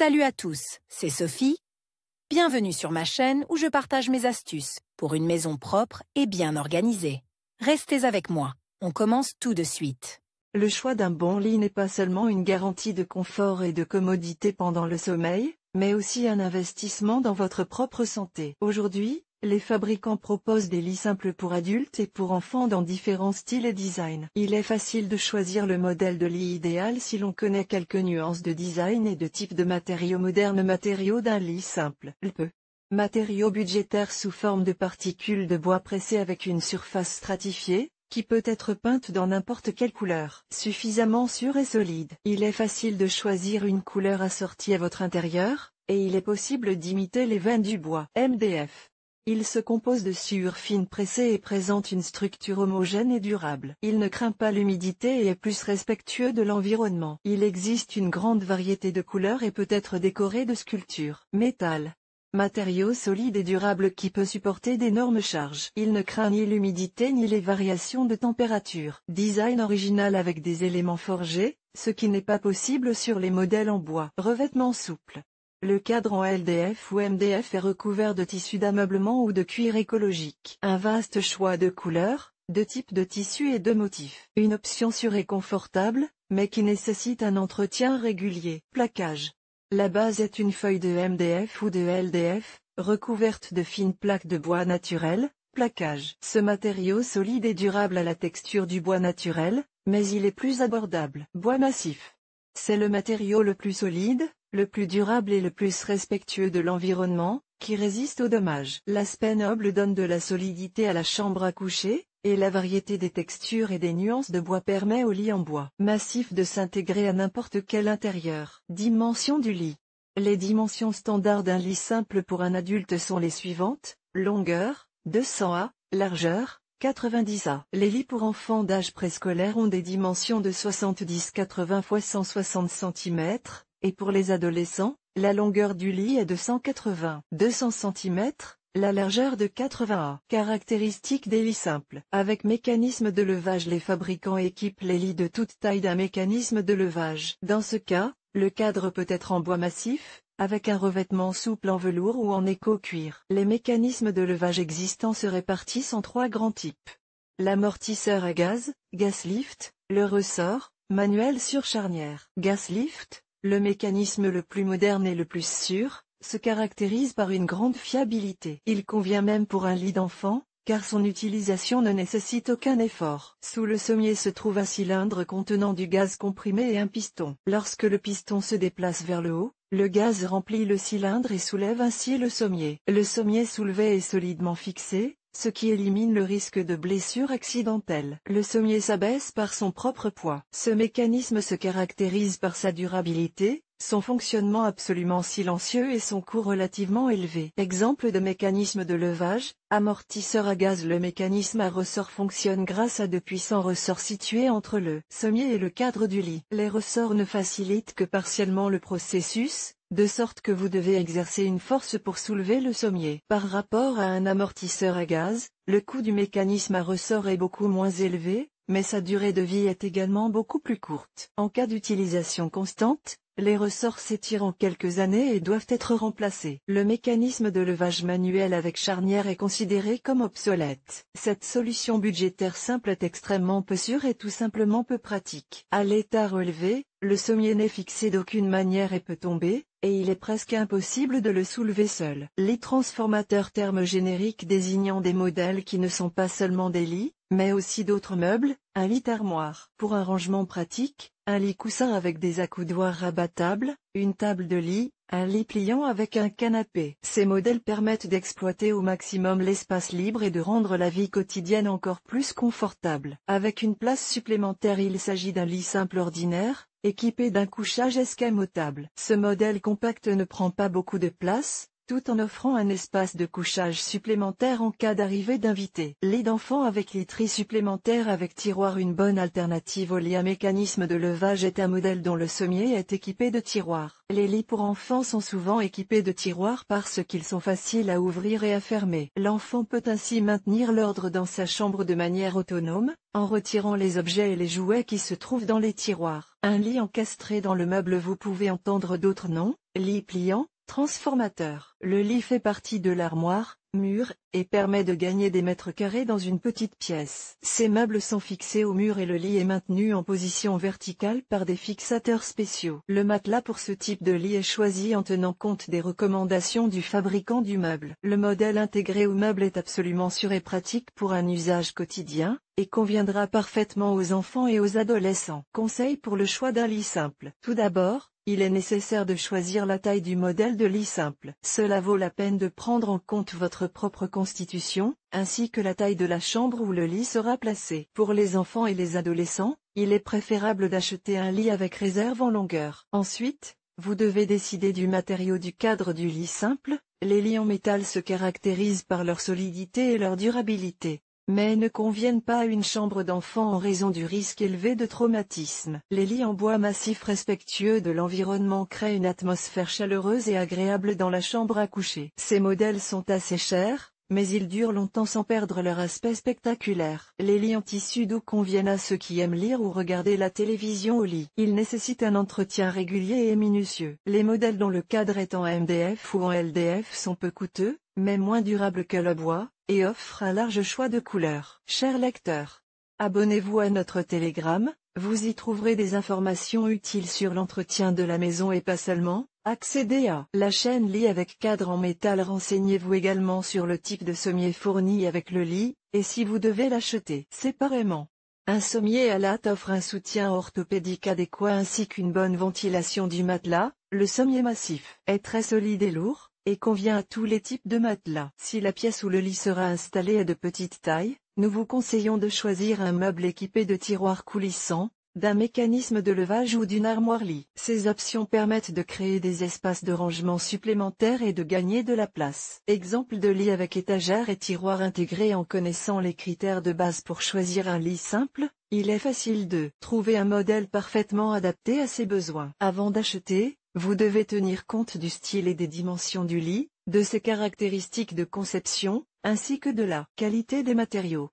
Salut à tous, c'est Sophie. Bienvenue sur ma chaîne où je partage mes astuces pour une maison propre et bien organisée. Restez avec moi, on commence tout de suite. Le choix d'un bon lit n'est pas seulement une garantie de confort et de commodité pendant le sommeil, mais aussi un investissement dans votre propre santé. Aujourd'hui, les fabricants proposent des lits simples pour adultes et pour enfants dans différents styles et designs. Il est facile de choisir le modèle de lit idéal si l'on connaît quelques nuances de design et de type de matériaux modernes. Matériaux d'un lit simple. LPE. Matériaux budgétaires sous forme de particules de bois pressées avec une surface stratifiée, qui peut être peinte dans n'importe quelle couleur. Suffisamment sûr et solide. Il est facile de choisir une couleur assortie à votre intérieur, et il est possible d'imiter les veines du bois. MDF. Il se compose de sciure fine pressée et présente une structure homogène et durable. Il ne craint pas l'humidité et est plus respectueux de l'environnement. Il existe une grande variété de couleurs et peut être décoré de sculptures. Métal. Matériau solide et durable qui peut supporter d'énormes charges. Il ne craint ni l'humidité ni les variations de température. Design original avec des éléments forgés, ce qui n'est pas possible sur les modèles en bois. Revêtement souple. Le cadre en LDF ou MDF est recouvert de tissu d'ameublement ou de cuir écologique. Un vaste choix de couleurs, de types de tissus et de motifs. Une option sûre et confortable, mais qui nécessite un entretien régulier. Plaquage. La base est une feuille de MDF ou de LDF, recouverte de fines plaques de bois naturel. Plaquage. Ce matériau solide et durable a la texture du bois naturel, mais il est plus abordable. Bois massif. C'est le matériau le plus solide, le plus durable et le plus respectueux de l'environnement, qui résiste aux dommages. L'aspect noble donne de la solidité à la chambre à coucher, et la variété des textures et des nuances de bois permet au lit en bois massif de s'intégrer à n'importe quel intérieur. Dimension du lit. Les dimensions standards d'un lit simple pour un adulte sont les suivantes: longueur, 200 A, largeur, 90 A. Les lits pour enfants d'âge préscolaire ont des dimensions de 70-80 x 160 cm, et pour les adolescents, la longueur du lit est de 180-200 cm, la largeur de 80 A. Caractéristiques des lits simples. Avec mécanisme de levage, les fabricants équipent les lits de toute taille d'un mécanisme de levage. Dans ce cas, le cadre peut être en bois massif, avec un revêtement souple en velours ou en éco-cuir. Les mécanismes de levage existants se répartissent en trois grands types. L'amortisseur à gaz, gas lift, le ressort, manuel sur charnière. Gas lift, le mécanisme le plus moderne et le plus sûr, se caractérise par une grande fiabilité. Il convient même pour un lit d'enfant, car son utilisation ne nécessite aucun effort. Sous le sommier se trouve un cylindre contenant du gaz comprimé et un piston. Lorsque le piston se déplace vers le haut, le gaz remplit le cylindre et soulève ainsi le sommier. Le sommier soulevé est solidement fixé, ce qui élimine le risque de blessure accidentelle. Le sommier s'abaisse par son propre poids. Ce mécanisme se caractérise par sa durabilité, son fonctionnement absolument silencieux et son coût relativement élevé. Exemple de mécanisme de levage, amortisseur à gaz. Le mécanisme à ressort fonctionne grâce à de puissants ressorts situés entre le sommier et le cadre du lit. Les ressorts ne facilitent que partiellement le processus, de sorte que vous devez exercer une force pour soulever le sommier. Par rapport à un amortisseur à gaz, le coût du mécanisme à ressort est beaucoup moins élevé, mais sa durée de vie est également beaucoup plus courte. En cas d'utilisation constante, les ressorts s'étirent en quelques années et doivent être remplacés. Le mécanisme de levage manuel avec charnière est considéré comme obsolète. Cette solution budgétaire simple est extrêmement peu sûre et tout simplement peu pratique. À l'état relevé, le sommier n'est fixé d'aucune manière et peut tomber, et il est presque impossible de le soulever seul. Lit transformateur, terme générique désignant des modèles qui ne sont pas seulement des lits, mais aussi d'autres meubles. Un lit armoire. Pour un rangement pratique, un lit coussin avec des accoudoirs rabattables, une table de lit, un lit pliant avec un canapé. Ces modèles permettent d'exploiter au maximum l'espace libre et de rendre la vie quotidienne encore plus confortable. Avec une place supplémentaire, il s'agit d'un lit simple ordinaire, équipé d'un couchage escamotable. Ce modèle compact ne prend pas beaucoup de place, tout en offrant un espace de couchage supplémentaire en cas d'arrivée d'invités. Lit d'enfant avec literie supplémentaire avec tiroir. Une bonne alternative au lit à mécanisme de levage est un modèle dont le sommier est équipé de tiroirs. Les lits pour enfants sont souvent équipés de tiroirs parce qu'ils sont faciles à ouvrir et à fermer. L'enfant peut ainsi maintenir l'ordre dans sa chambre de manière autonome, en retirant les objets et les jouets qui se trouvent dans les tiroirs. Un lit encastré dans le meuble. Vous pouvez entendre d'autres noms, Lit pliant, transformateur. Le lit fait partie de l'armoire, mur, et permet de gagner des mètres carrés dans une petite pièce. Ces meubles sont fixés au mur et le lit est maintenu en position verticale par des fixateurs spéciaux. Le matelas pour ce type de lit est choisi en tenant compte des recommandations du fabricant du meuble. Le modèle intégré au meuble est absolument sûr et pratique pour un usage quotidien, et conviendra parfaitement aux enfants et aux adolescents. Conseil pour le choix d'un lit simple. Tout d'abord, il est nécessaire de choisir la taille du modèle de lit simple. Cela vaut la peine de prendre en compte votre propre constitution, ainsi que la taille de la chambre où le lit sera placé. Pour les enfants et les adolescents, il est préférable d'acheter un lit avec réserve en longueur. Ensuite, vous devez décider du matériau du cadre du lit simple. Les lits en métal se caractérisent par leur solidité et leur durabilité, mais ne conviennent pas à une chambre d'enfant en raison du risque élevé de traumatisme. Les lits en bois massif respectueux de l'environnement créent une atmosphère chaleureuse et agréable dans la chambre à coucher. Ces modèles sont assez chers, mais ils durent longtemps sans perdre leur aspect spectaculaire. Les lits en tissu doux conviennent à ceux qui aiment lire ou regarder la télévision au lit. Ils nécessitent un entretien régulier et minutieux. Les modèles dont le cadre est en MDF ou en LDF sont peu coûteux, mais moins durables que le bois, et offrent un large choix de couleurs. Chers lecteurs, abonnez-vous à notre Telegram, vous y trouverez des informations utiles sur l'entretien de la maison et pas seulement. Accédez à la chaîne Lit avec cadre en métal. Renseignez-vous également sur le type de sommier fourni avec le lit, et si vous devez l'acheter séparément. Un sommier à latte offre un soutien orthopédique adéquat ainsi qu'une bonne ventilation du matelas. Le sommier massif est très solide et lourd, et convient à tous les types de matelas. Si la pièce où le lit sera installé est de petite taille, nous vous conseillons de choisir un meuble équipé de tiroirs coulissants, d'un mécanisme de levage ou d'une armoire lit. Ces options permettent de créer des espaces de rangement supplémentaires et de gagner de la place. Exemple de lit avec étagère et tiroir intégrés. En connaissant les critères de base pour choisir un lit simple, il est facile de trouver un modèle parfaitement adapté à ses besoins. Avant d'acheter, vous devez tenir compte du style et des dimensions du lit, de ses caractéristiques de conception, ainsi que de la qualité des matériaux.